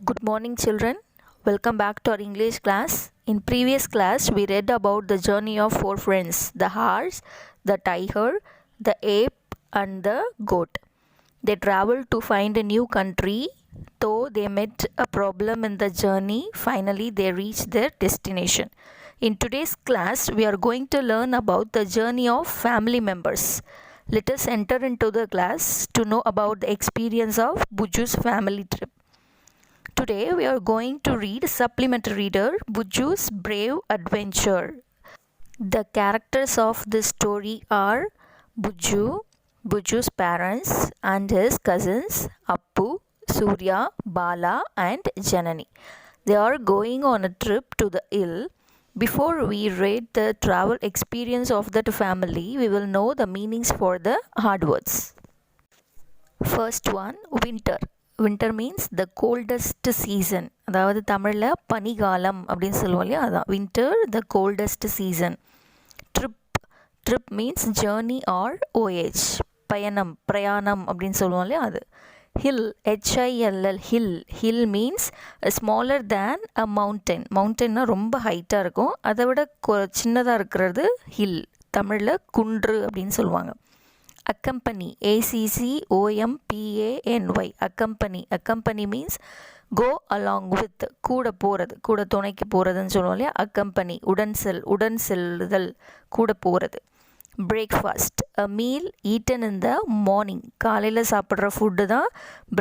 Good morning, children. Welcome back to our English class. In previous class, we read about the journey of four friends: the horse, the tiger, the ape, and the goat. They traveled to find a new country. Though they met a problem in the journey, finally they reached their destination. In today's class, we are going to learn about the journey of family members. Let us enter into the class to know about the experience of Buju's family trip. Today we are going to read supplementary reader Buju's Brave Adventure. The characters of this story are Buju, Buju's parents and his cousins Appu, Surya, Bala and Janani. They are going on a trip to the hill. Before we read the travel experience of that family, we will know the meanings for the hard words. First one, winter. Winter means the coldest season. அதாவது தமிழில் பனிகாலம் அப்படின்னு சொல்லுவோம் இல்லையா, அதான் winter, the coldest season. Trip. Trip means journey or voyage. பயணம், பிரயாணம் அப்படின்னு சொல்லுவோம் இல்லையா, அது. Hill, H-I-L-L, hill. Hill means smaller than a mountain. Mountainனா ரொம்ப ஹைட்டாக இருக்கும், அதை விட சின்னதாக இருக்கிறது hill. தமிழில் குன்று அப்படின்னு சொல்லுவாங்க. Accompany, A-C-C-O-M-P-A-N-Y, accompany means go along with, கூட போகிறது, கூட துணைக்கு போகிறதுன்னு சொல்லுவோம் இல்லையா, accompany, உடன் செல்லுதல், கூட போகிறது. Breakfast, a meal eaten in the morning, காலையில் சாப்பிட்ற ஃபுட்டு தான்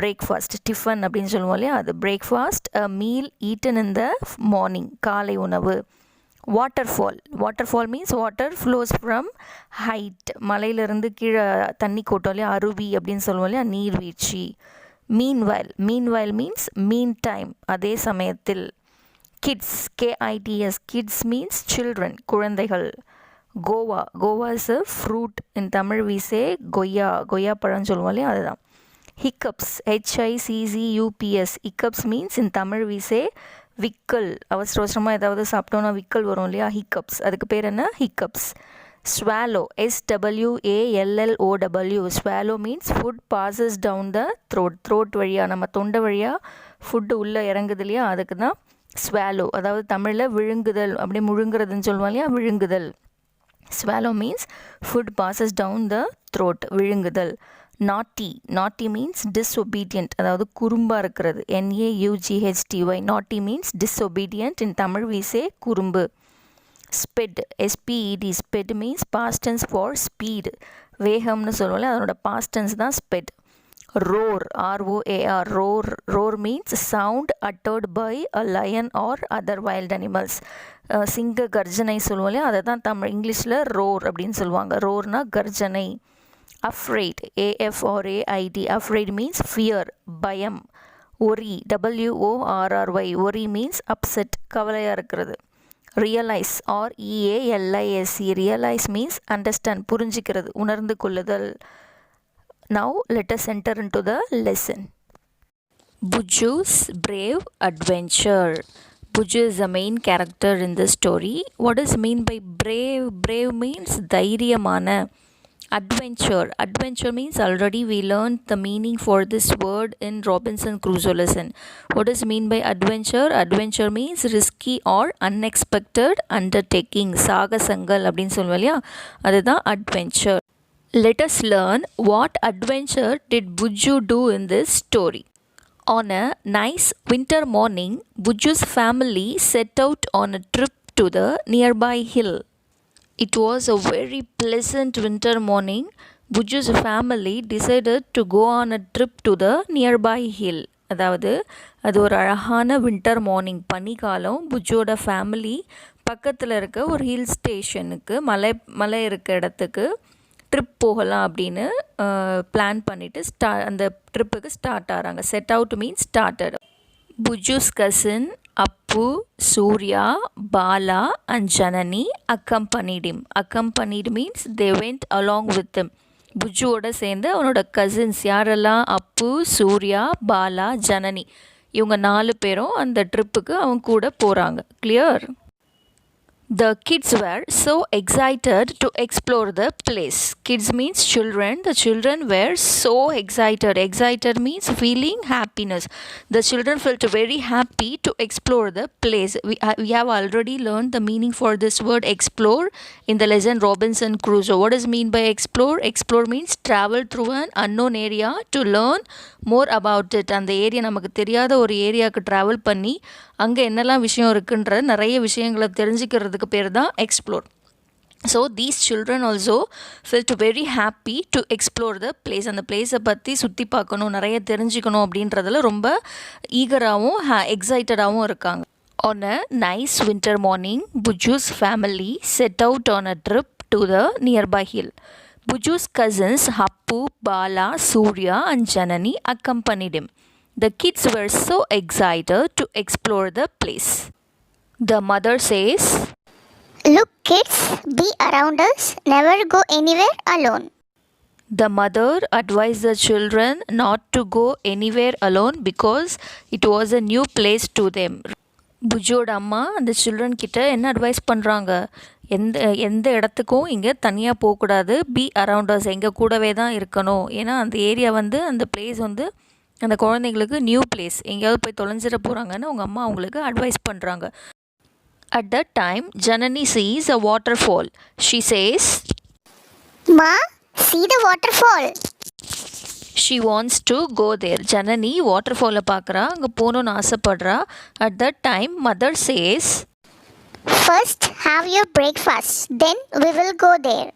breakfast, டிஃபன் அப்படின்னு சொல்லுவோம் இல்லையா, அது breakfast, a meal eaten in the morning, காலை உணவு. Waterfall means water flows from height, மலையிலிருந்து கீழே தண்ணி கொட்டும் இல்லையா, அருவி அப்படின்னு சொல்லுவோம் இல்லையா, நீர்வீழ்ச்சி. Meanwhile means meantime, அதே சமயத்தில். Kids, K-I-T-S, kids means children, குழந்தைகள். Goa is a fruit, in Tamil we say கொய்யா பழம் சொல்லுவோம் இல்லையா, அதுதான். Hiccups, H-I-C-C-U-P-S, hiccups means in Tamil we say விக்கல். அவசரமாக ஏதாவது சாப்பிட்டோன்னா விக்கல் வரும் இல்லையா, ஹிக்கப்ஸ், அதுக்கு பேர் என்ன, hiccups. Swallow, SWALLOW, swallow means food passes down the throat வழியாக, நம்ம தொண்டை வழியாக ஃபுட்டு உள்ளே இறங்குது இல்லையா, அதுக்கு தான் ஸ்வாலோ. அதாவது தமிழில் விழுங்குதல், அப்படியே முழுங்குறதுன்னு சொல்லுவோம் இல்லையா, விழுங்குதல். Swallow means food passes down the throat, விழுங்குதல். Naughty means disobedient, அதாவது குறும்பாக இருக்கிறது, NAUGHTY. Naughty means disobedient, in Tamil we say குறும்பு. Sped, SPED, sped means past tense for speed, வேகம்னு சொல்லுவோம்ல, அதனோட past tense தான் sped. Roar, ROAR, roar means sound uttered by a lion or other wild animals. சிங்க கர்ஜனை சொல்லுவோம் இல்லையா, அதை தான் இங்கிலீஷில் roar அப்படின்னு சொல்லுவாங்க. roarனா கர்ஜனை. Afraid, AFRAID, afraid means fear, பயம். Worry, WORRY, worry means upset, கவலையாக இருக்கிறது. Realize, REALISE, realize means understand, புரிஞ்சிக்கிறது, உணர்ந்து கொள்ளுதல். Now let us enter into the lesson. Buju's Brave Adventure. Buju is the main character in the story. What does mean by brave? Brave means தைரியமான. Adventure means already we learned the meaning for this word in Robinson Crusoe lesson. What does mean by adventure? Adventure means risky or unexpected undertaking, சாகசங்கள் அப்படின்னு சொல்லுவோம் இல்லையா, அதுதான் adventure. Let us learn what adventure did Buju do in this story. On a nice winter morning, Buju's family set out on a trip to the nearby hill. It was a very pleasant winter morning. Buju's family decided to go on a trip to the nearby hill. அதாவது அது ஒரு அழகான winter morning, பனிக்காலம். புஜுவோட family பக்கத்தில் இருக்க ஒரு hill ஸ்டேஷனுக்கு, மலை இருக்க இடத்துக்கு ட்ரிப் போகலாம் அப்படின்னு பிளான் பண்ணிவிட்டு அந்த ட்ரிப்புக்கு ஸ்டார்ட் ஆகிறாங்க. Set out means started. Buju's cousin Appu, Surya, Bala and Janani accompanied him. Accompanied means they went along with him. புஜுவோட சேர்ந்து அவனோட கசின்ஸ் யாரெல்லாம், அப்பு, சூர்யா, பாலா, ஜனனி, இவங்க 4 பேரும் அந்த ட்ரிப்புக்கு அவங்க கூட போகிறாங்க. Clear? The kids were so excited to explore the place. Kids means children. The children were so excited. Excited means feeling happiness. The children felt very happy to explore the place. We have already learned the meaning for this word explore in the lesson Robinson Crusoe. What does mean by explore? Explore means travel through an unknown area to learn more about it. அந்த area நமக்கு தெரியாத ஒரு ஏரியாவுக்கு travel பண்ணி அங்கே என்னெல்லாம் விஷயம் இருக்குன்ற நிறைய விஷயங்களை தெரிஞ்சுக்கிறதுக்கு பேர் தான் explore. So these children also felt very happy to explore the place. அந்த பிளேஸை பற்றி சுற்றி பார்க்கணும், நிறைய தெரிஞ்சுக்கணும் அப்படின்றதுல ரொம்ப ஈகராகவும் எக்ஸைட்டடாகவும் இருக்காங்க. On a nice winter morning, Buju's family set out on a trip to the nearby hill. Buju's cousins Happu, Bala, Surya and Janani accompanied him. The kids were so excited to explore the place. The mother says, "Look kids, be around us, never go anywhere alone." The mother advised the children not to go anywhere alone because it was a new place to them. புஜோட அம்மா அந்த children கிட்ட என்ன advice பண்ணுறாங்க, எந்த இடத்துக்கும் இங்கே தனியாக போகக்கூடாது, பி அரவுண்டர்ஸ் எங்கள் கூடவே தான் இருக்கணும். ஏன்னா அந்த ஏரியா அந்த பிளேஸ் அந்த குழந்தைங்களுக்கு நியூ பிளேஸ், எங்கேயாவது போய் தொலைஞ்சிட போகிறாங்கன்னு அவங்க அம்மா அவங்களுக்கு அட்வைஸ் பண்ணுறாங்க. At that time, Janani sees a waterfall. She says, "Ma, see the waterfall." She wants to go there. Janani waterfall பார்க்குறா, அங்கே போகணுன்னு ஆசைப்படுறா. At that time, mother says, "First have your breakfast, then we will go there."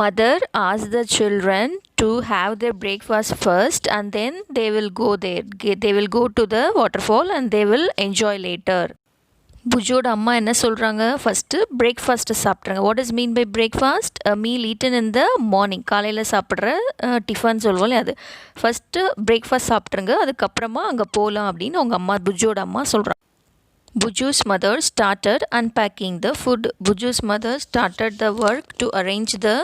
Mother asks the children to have their breakfast first and then they will go there. They will go to the waterfall and they will enjoy later. புஜோட அம்மா என்ன சொல்கிறாங்க, first breakfast சாப்பிட்றாங்க. What is mean by breakfast? Meal eaten in the morning, காலையில் சாப்பிட்ற tiffin சொல்லுவோம்ல அது. First breakfast சாப்பிட்ருங்க, அதுக்கப்புறமா அங்கே போகலாம் அப்படின்னு அவங்க அம்மா புஜோட அம்மா சொல்கிறாங்க. Buju's mother started unpacking the food. Buju's mother started the work to arrange the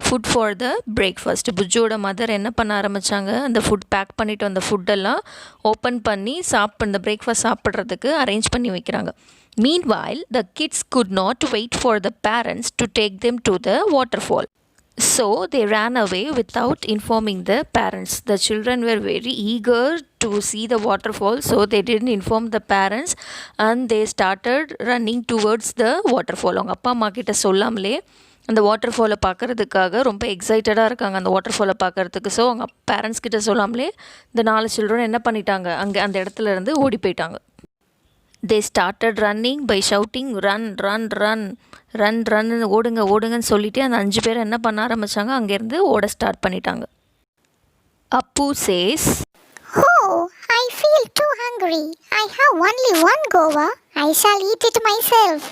food for the breakfast. புஜோட மதர் என்ன பண்ண ஆரம்பித்தாங்க, அந்த ஃபுட் பேக் பண்ணிவிட்டு அந்த ஃபுட்டெல்லாம் ஓப்பன் பண்ணி அந்த பிரேக்ஃபாஸ்ட் சாப்பிட்றதுக்கு அரேஞ்ச் பண்ணி வைக்கிறாங்க. Meanwhile, the kids could not wait for the parents to take them to the waterfall. So they ran away without informing the parents. The children were very eager to see the waterfall, so they didn't inform the parents and they started running towards the waterfall. அவங்க அப்பா அம்மா கிட்ட சொல்லாமலே அந்த water ஃபாலை பார்க்குறதுக்காக ரொம்ப எக்ஸைட்டடாக இருக்காங்க அந்த வாட்டர் ஃபாலை பார்க்குறதுக்கு. ஸோ அவங்க பேரண்ட்ஸ் கிட்ட சொல்லாமலே இந்த 4 சில்ட்ரன் என்ன பண்ணிட்டாங்க, அங்கே அந்த இடத்துல இருந்து ஓடி போயிட்டாங்க. They started running by shouting, "Run, run, run, run, run," ஓடுங்க ஓடுங்கன்னு சொல்லிட்டு அந்த 5 பேர் என்ன பண்ண ஆரம்பித்தாங்க, அங்கேருந்து ஓட ஸ்டார்ட் பண்ணிட்டாங்க. Appu says, "Oh, I feel too hungry. I have only one guava. I shall eat it myself."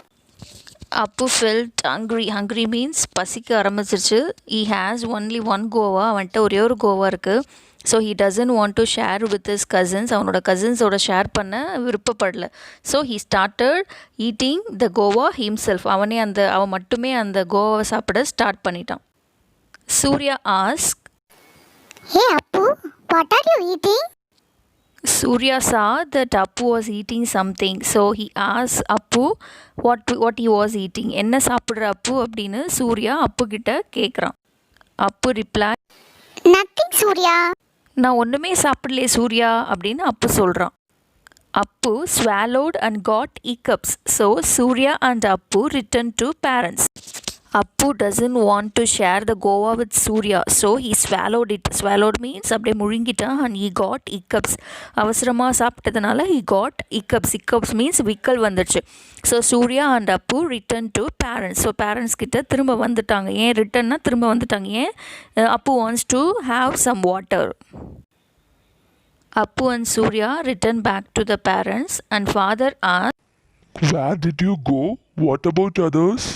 Appu felt hungry. Hungry means பசிக்க ஆரம்பிச்சிருச்சு. He has only one guava. அவன்கிட்ட ஒரே ஒரு கோவா இருக்குது. So he doesn't want to share with his cousins. அவனோட கசின்ஸோட share பண்ண விருப்பப்படல. So he started eating the guava himself. அவன் மட்டுமே அந்த கோவாவை சாப்பிட ஸ்டார்ட் பண்ணிட்டான். Surya ask, "Hey Appu, what are you eating?" Surya saw that Appu was eating something. So he asked Appu what he was eating. என்ன சாப்பிட்ற அப்பு அப்படின்னு சூர்யா அப்பு கிட்ட கேட்குறான். அப்பு ரிப்ளை, "Nothing Surya." நான் ஒன்றுமே சாப்பிடலையே சூர்யா அப்படின்னு அப்பு சொல்கிறான். அப்பு swallowed and got hiccups. So Surya and Appu returned to parents. Appu doesn't want to share the guava with Surya, so he swallowed it. Swallowed means அப்படியே முழுங்கிட்டான். and he got hiccups. அவசரமாக சாப்பிட்டதுனால he got hiccups. Hiccups means விக்கல் வந்துடுச்சு. So Surya and Appu return to parents. So parents கிட்ட திரும்ப வந்துட்டாங்க. ஏன் ரிட்டர்ன்னா திரும்ப வந்துட்டாங்க, ஏன் Appu wants to have some water. Appu and Surya returned back to the parents and father asked, "Where did you go? What about others?"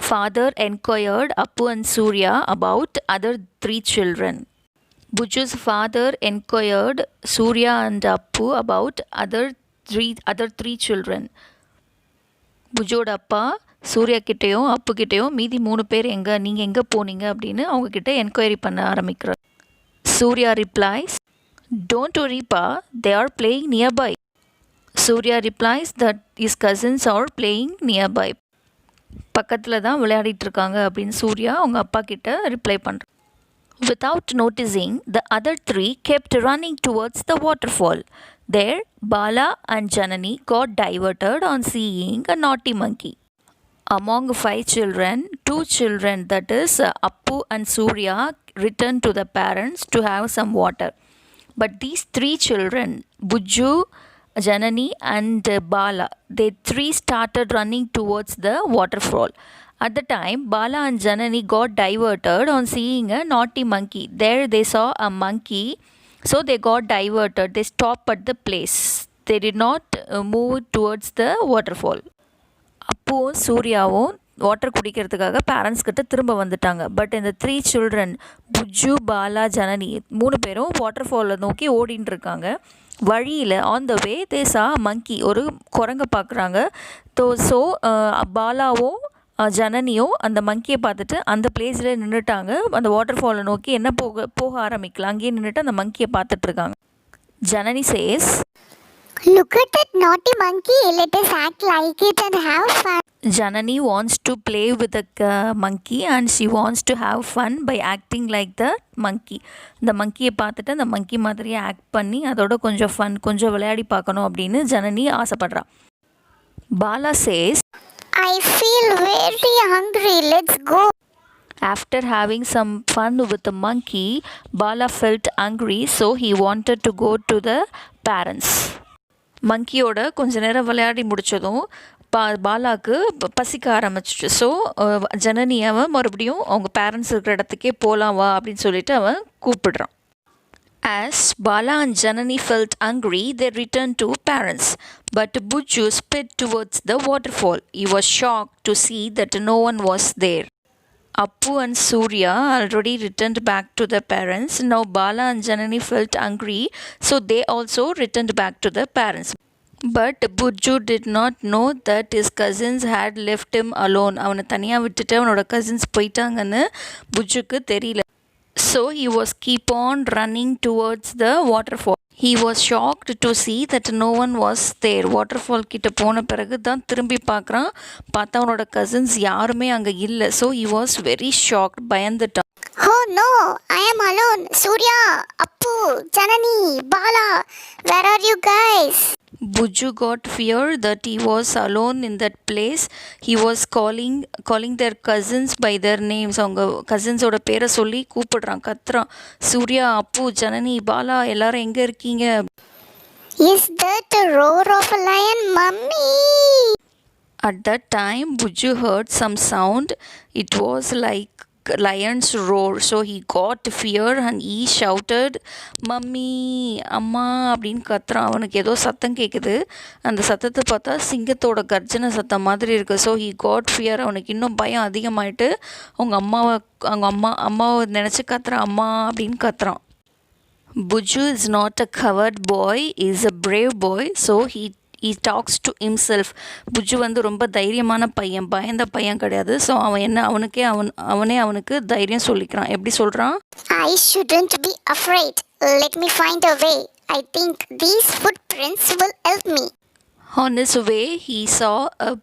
Father enquired Appu and Surya about other 3 children. Buju's father enquired Surya and Appu about other three children. புஜோட அப்பா சூர்யா கிட்டேயும் அப்பு கிட்டேயும் மீதி 3 பேர் நீங்கள் எங்கே போனீங்க அப்படின்னு அவங்கக்கிட்ட என்கொயரி பண்ண ஆரம்பிக்கிறார். Surya replies, "Don't worry pa, they are playing nearby." Surya replies that his cousins are playing nearby. பக்கத்தில் தான் விளையாடிட்டு இருக்காங்க அப்படின்னு சூர்யா அவங்க அப்பா கிட்ட ரிப்ளை பண்ணுறான். Without noticing, the other three kept running towards the waterfall. There, Bala and Janani got diverted on seeing a naughty monkey. Among 5 children, 2 children, that is Appu and Surya, returned to the parents to have some water. But these 3 children, Bujju, Janani and Bala, they 3 started running towards the waterfall. At the time, Bala and Janani got diverted on seeing a naughty monkey. There they saw a monkey, so they got diverted. They stopped at the place. They did not move towards the waterfall. அப்புவும் சூர்யாவும் water குடிக்கிறதுக்காக parents கிட்ட திரும்ப வந்துட்டாங்க. But இந்த 3 children புஜ்ஜு, Bala, Janani 3 பேரும் water ஃபாலை நோக்கி ஓடின்னு இருக்காங்க. வழியில் ஆன் த வே தே சா மங்கி, ஒரு குரங்கை பார்க்குறாங்க. ஸோ பாலாவும் ஜனனியும் அந்த மங்கியை பார்த்துட்டு அந்த பிளேஸில் நின்றுட்டாங்க. அந்த வாட்டர் ஃபாலை நோக்கி என்ன போக ஆரம்பிக்கலாம், அங்கேயே நின்றுட்டு அந்த மங்கியை பார்த்துட்ருக்காங்க. Janani says, Look at that naughty monkey. Let us act like it and have fun. Janani wants to play with the monkey and she wants to have fun by acting like the monkey. இந்த மங்கியை பார்த்துட்டு அந்த மங்கி மாதிரியே act பண்ணி அதோட கொஞ்சம் fun, கொஞ்சம் விளையாடி பார்க்கணும் அப்படின்னு ஜனனி ஆசைப்படுறா. Bala says, I feel very hungry. Let's go. After having some fun with the monkey, Bala felt hungry, so he wanted to go to the parents. மங்கியோட கொஞ்ச நேரம் விளையாடி முடித்ததும் பாலாவுக்கு பசிக்க ஆரம்பிச்சிச்சு. ஸோ ஜனனி அவன் மறுபடியும் அவங்க பேரண்ட்ஸ் இருக்கிற இடத்துக்கே போகலாம் வா அப்படின்னு சொல்லிட்டு அவன் கூப்பிடுறான். As Bala and Janani felt hungry, they returned to parents. But Bujju sped towards the waterfall. He was shocked to see that no one was there. Appu and Surya already returned back to their parents. Now Bala and Janani felt hungry, so they also returned back to their parents. But Bujju did not know that his cousins had left him alone. அவனை தனியாக விட்டுட்டு அவனோட cousins போயிட்டாங்கன்னு புஜ்ஜுக்கு தெரியல. So he was keep on running towards the waterfall. He was shocked to see that no one was there. Waterfall கிட்ட போன பிறகு தான் திரும்பி பார்க்குறான். பார்த்தா அவனோட கசின்ஸ் யாருமே அங்கே இல்லை. So he was very shocked, பயந்துட்டான். Oh no, I am alone. Surya, Appu, Janani, Bala, where are you guys? Bujju got fear that he was alone in that place. He was calling their cousins by their names. அவங்க கசின்ஸோட பேரை சொல்லி கூப்பிடுறான், கத்துறான். சூர்யா, அப்பு, ஜனனி, பாலா எல்லாரும் எங்கே இருக்கீங்க? Is that the roar of a lion, mummy? At that time, Bujju heard some sound. It was like lion's roar. So he got fear and he shouted, mummy, அம்மா அப்படின்னு கத்துறான். அவனுக்கு ஏதோ சத்தம் கேட்குது. அந்த சத்தத்தை பார்த்தா சிங்கத்தோட கர்ஜனை சத்தம் மாதிரி இருக்குது. So he got fear. அவனுக்கு இன்னும் பயம் அதிகமாயிட்டு அவங்க அம்மாவை நினச்சி கத்துறான், அம்மா அப்படின்னு கத்துறான். Bujju is not a coward boy, he is a brave boy. So he talks to himself. புஜ்ஜு வந்து ரொம்ப தைரியமான பையன், பயந்த பையன் கிடையாது. ஸோ அவனுக்கு தைரியம் சொல்லிக்கிறான். எப்படி சொல்கிறான்? I shouldn't be afraid. Let me find a way. I think these footprints will help me. On his way, he saw a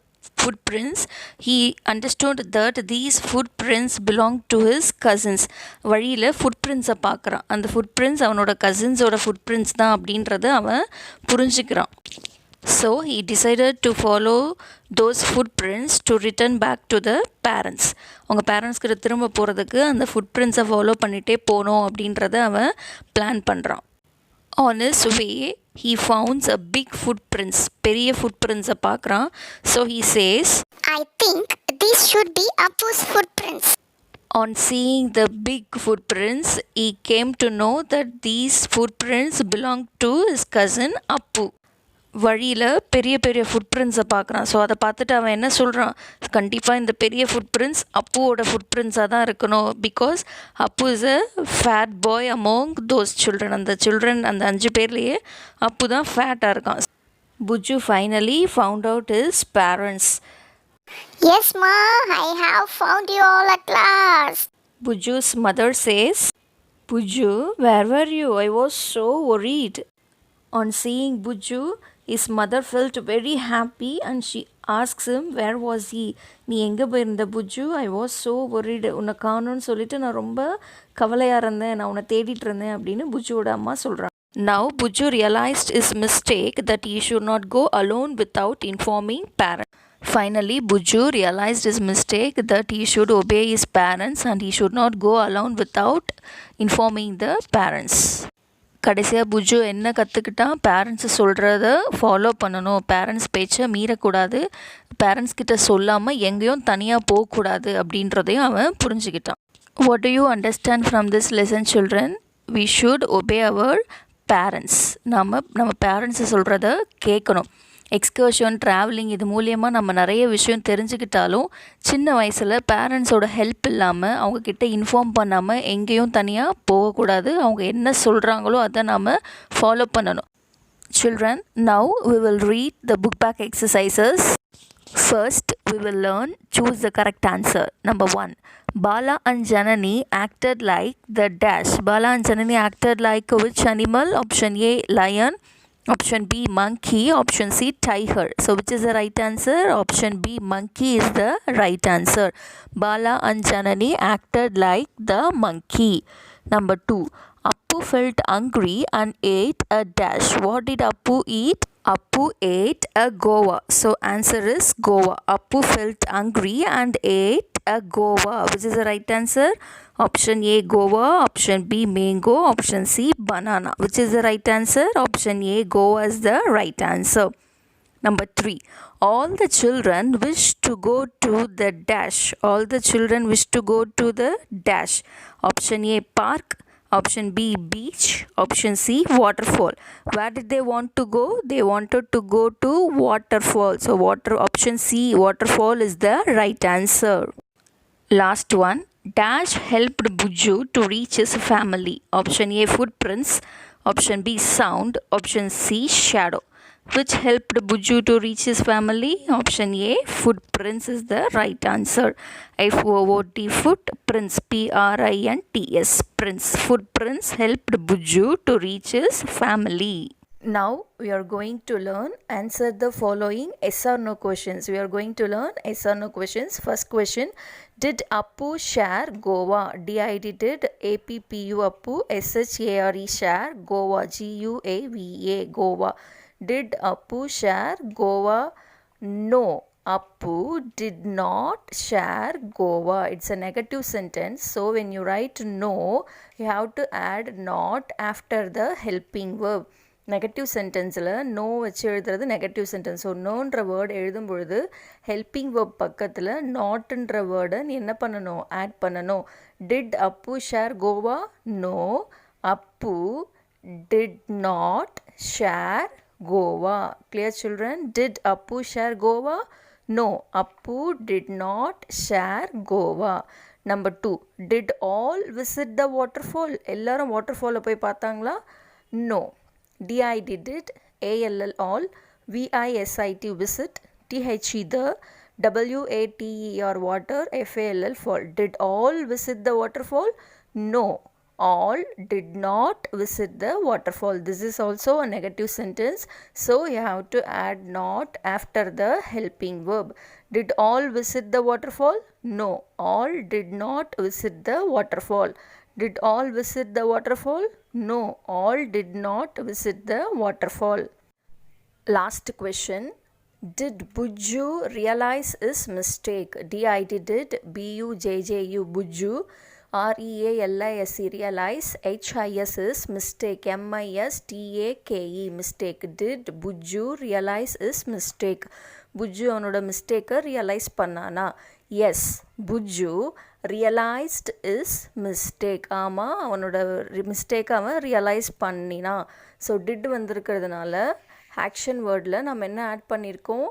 footprints. He understood that these footprints belonged to his cousins. வழியில் ஃபுட்பிரிண்ட்ஸை பார்க்குறான். அந்த footprints அவனோட கசின்ஸோட footprints தான் அப்படின்றத அவன் புரிஞ்சுக்கிறான். So he decided to follow those footprints to return back to the parents. அவங்க parents கிட்ட திரும்ப போகிறதுக்கு அந்த ஃபுட்பிரிண்ட்ஸை ஃபாலோ பண்ணிகிட்டே போகணும் அப்படின்றத அவன் பிளான் பண்ணுறான். On his way, he found a big footprints. பெரிய ஃபுட்பிரிண்ட்ஸை பார்க்குறான். So he says, I think these should be Appu's footprints. On seeing the big footprints, he came to know that these footprints belonged to his cousin Appu. வழியில் பெரிய பெரிய ஃபுட்பிரிண்ட்ஸை பார்க்குறான். So அதை பார்த்துட்டு அவன் என்ன சொல்கிறான், கண்டிப்பாக இந்த பெரிய ஃபுட்பிரிண்ட்ஸ் அப்புவோட ஃபுட்பிரிண்ட்ஸாக தான் இருக்கணும். Because Appu is a fat boy among those children. அந்த 5 பேர்லேயே அப்பு தான் ஃபேட்டாக இருக்கான். Bujju finally found out his parents. Yes, ma, I have found you all at last. Bujju's mother says, Bujju, where were you? I was so worried. On seeing Bujju, His mother felt very happy and she asks him, where was he? நீ எங்கே போயிருந்த புஜ்ஜு? I was so worried. உன்னை காணும்னு சொல்லிட்டு நான் ரொம்ப கவலையாக இருந்தேன், நான் உன்னை தேடிட்டு இருந்தேன் அப்படின்னு புஜ்ஜுவோட அம்மா சொல்கிறாங்க. Now Buju realized his mistake that he should not go alone without informing parents. Finally, Buju realized his mistake that he should obey his parents and he should not go alone without informing the parents. கடைசியாக புஜ்ஜு என்ன கற்றுக்கிட்டான்? Parents சொல்கிறத follow பண்ணணும், parents பேச்சை மீறக்கூடாது, parents கிட்ட சொல்லாமல் எங்கேயும் தனியாக போகக்கூடாது அப்படின்றதையும் அவன் புரிஞ்சுக்கிட்டான். What do you understand from this lesson, children? We should obey our parents. நம்ம பேரண்ட்ஸு சொல்கிறத கேட்கணும். எக்ஸ்கர்ஷன், ட்ராவலிங் இது மூலியமாக நம்ம நிறைய விஷயம் தெரிஞ்சுக்கிட்டாலும் சின்ன வயசில் பேரண்ட்ஸோட ஹெல்ப் இல்லாமல் அவங்கக்கிட்ட இன்ஃபார்ம் பண்ணாமல் எங்கேயும் தனியாக போகக்கூடாது. அவங்க என்ன சொல்கிறாங்களோ அதை நாம் ஃபாலோ பண்ணணும். Children, now we will read the book back exercises. First, we will learn choose the correct answer. Number 1. Bala and Janani acted like the dash. Bala and Janani acted like which animal? Option A, lion. Option B, monkey. Option C, tiger. So which is the right answer? Option B, monkey is the right answer. Bala and Janani acted like the monkey. Number 2. Appu felt hungry and ate a dash. What did Appu eat? Appu ate a guava. So answer is guava. Appu felt hungry and ate a guava. Which is the right answer? Option A, guava. Option B, mango. Option C, banana. Which is the right answer? Option A, guava is the right answer. Number 3. All the children wish to go to the dash. All the children wish to go to the dash. Option A, park. Option B, beach. Option C, waterfall. Where did they want to go? They wanted to go to waterfall. So option C, waterfall is the right answer. Last one. Dash helped Buju to reach his family. Option A, footprints. Option B, sound. Option C, shadow. Which helped Buju to reach his family? Option A, footprints is the right answer. F-O-O-T, footprints, P-R-I-N-T-S, prints. Footprints helped Buju to reach his family. Now we are going to learn answer the following yes or no questions. We are going to learn yes or no questions. First question, did Appu share Goa? D-I-D did, A-P-P-U Appu, S-H-A-R-E share Goa, G-U-A-V-A, Goa. Did Appu share Goa? No, Appu did not share Goa. It's a negative sentence. So when you write no, you have to add not after the helping verb. Negative சென்டென்ஸில் no வச்சு எழுதுறது negative sentence. So நோன்ற word எழுதும் பொழுது helping verb பக்கத்தில் நாட்டுன்ற வேர்டை நீ என்ன பண்ணணும்? ஆட் பண்ணணும். Did Appu share kova? No, Appu did not share kova. Clear children? Did Appu share kova? No, Appu did not share kova. Number 2, did all visit the waterfall? எல்லாரும் வாட்டர்ஃபாலை போய் பார்த்தாங்களா? No. D-I-D did, A-L-L all, V-I-S-I-T visit, T-H-E the, W-A-T-E-R water, F-A-L-L fall. Did all visit the waterfall? No, all did not visit the waterfall. This is also a negative sentence, so you have to add not after the helping verb. Did all visit the waterfall? No, all did not visit the waterfall. Did all visit the waterfall? No, all did not visit the waterfall. Last question. Did Buju realize his mistake? D-I-D did, B-U-J-J-U Buju, R-E-A-L-I-S-E realize, H-I-S is mistake, M-I-S-T-A-K-E mistake. Did Buju realize his mistake? Bujju அவனோட மிஸ்டேக்கை realise பண்ணானா? Yes, Bujju realised is mistake. ஆமாம், அவனோட மிஸ்டேக்கை அவன் realise பண்ணினான். So did வந்திருக்கிறதுனால action வேர்டில் நம்ம என்ன ஆட் பண்ணியிருக்கோம்?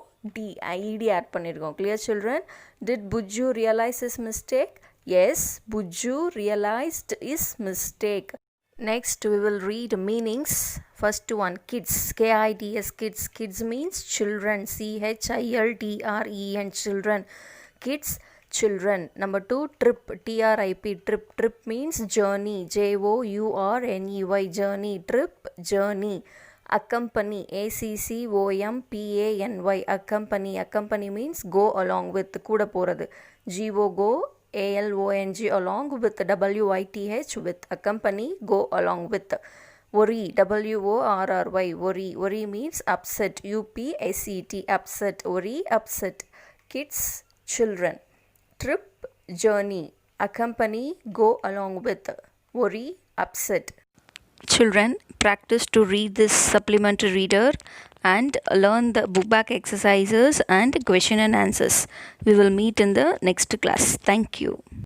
ஐடி ஆட் பண்ணியிருக்கோம். Clear children? Did Bujju realise is mistake? Yes, Bujju realised is mistake. Next we will read meanings. First one, kids, K-I-D-S, kids. Kids means children, C-H-I-L-D-R-E-N, children. Kids, children. Number 2, trip, T-R-I-P, trip. Trip means journey, J-O-U-R-N-E-Y, journey. Trip, journey. accompany, ACCOMPANY, accompany means go along with, கூட போகிறது, go ALONG, along with, WITH, with, accompany, go along with. Worry, WORRY, worry means upset, UPSET, upset, worry, upset. Kids, children. Trip, journey, accompany, go along with, worry, upset. Children, practice to read this supplementary reader and learn the book back exercises and question and answers. We will meet in the next class. Thank you.